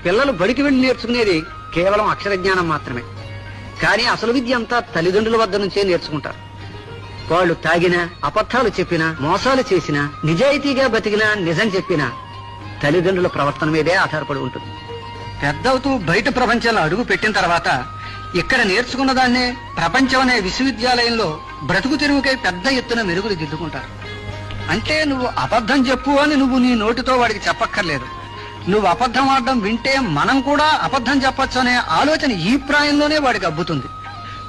పిల్లలు బడికి వెళ్లి నేర్చుకునేది కేవలం అక్షర జ్ఞానం మాత్రమే. కానీ అసలు విద్య అంతా తల్లిదండ్రుల వద్ద నుంచే నేర్చుకుంటారు. వాళ్ళు తాగినా, అబద్ధాలు చెప్పినా, మోసాలు చేసినా, నిజాయితీగా బతికినా, నిజం చెప్పినా తల్లిదండ్రుల ప్రవర్తన మీదే ఆధారపడి ఉంటుంది. పెద్దవుతూ బయట ప్రపంచంలో అడుగు పెట్టిన తర్వాత ఇక్కడ నేర్చుకున్న దాన్నే ప్రపంచం అనే విశ్వవిద్యాలయంలో బ్రతుకు తెరువుకై పెద్ద ఎత్తున మెరుగులు దిద్దుకుంటారు. అంటే నువ్వు అబద్ధం చెప్పు అని నువ్వు నీ నోటితో వాడికి చెప్పక్కర్లేదు. నువ్వు అబద్ధం ఆడడం వింటే మనం కూడా అబద్ధం చెప్పొచ్చు అనే ఆలోచన ఈ ప్రాయంలోనే వాడికి అబ్బుతుంది.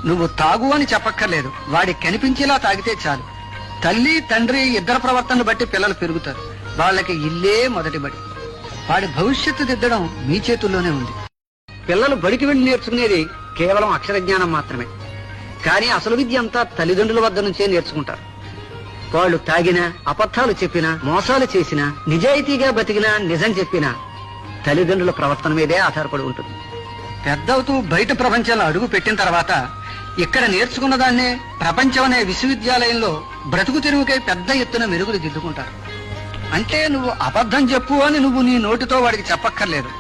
నువ్వు తాగు అని చెప్పక్కర్లేదు, వాడికి కనిపించేలా తాగితే చాలు. తల్లి తండ్రి ఇద్దరు ప్రవర్తనను బట్టి పిల్లలు పెరుగుతారు. వాళ్ళకి ఇల్లే మొదటి బడి. వాడి భవిష్యత్తు దిద్దడం మీ చేతుల్లోనే ఉంది. పిల్లలు బడికి వెళ్లి నేర్చుకునేది కేవలం అక్షర జ్ఞానం మాత్రమే. కానీ అసలు విద్య అంతా తల్లిదండ్రుల వద్ద నుంచే నేర్చుకుంటారు. వాళ్ళు తాగినా, అబద్ధాలు చెప్పినా, మోసాలు చేసినా, నిజాయితీగా బతికినా, నిజం చెప్పినా తల్లిదండ్రుల ప్రవర్తన మీదే ఆధారపడి ఉంటుంది. పెద్దవుతూ బయట ప్రపంచంలో అడుగు పెట్టిన తర్వాత ఇక్కడ నేర్చుకున్న దాన్నే ప్రపంచం అనే విశ్వవిద్యాలయంలో బ్రతుకు తెరువుకై పెద్ద ఎత్తున మెరుగులు దిద్దుకుంటారు. అంటే నువ్వు అబద్ధం చెప్పు అని నువ్వు నీ నోటితో వాడికి చెప్పక్కర్లేదు.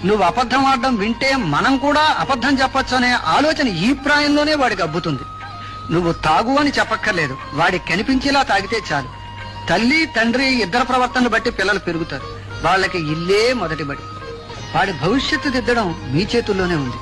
నువ్వు అబద్ధం ఆడడం వింటే మనం కూడా అబద్ధం చెప్పొచ్చు అనే ఆలోచన ఈ ప్రాయంలోనే వాడికి అబ్బుతుంది. నువ్వు తాగు అని చెప్పక్కర్లేదు, వాడికి కనిపించేలా తాగితే చాలు. తల్లి తండ్రి ఇద్దరు ప్రవర్తనను బట్టి పిల్లలు పెరుగుతారు. వాళ్ళకి ఇల్లే మొదటి బడి. వాడి భవిష్యత్తు దిద్దడం మీ చేతుల్లోనే ఉంది.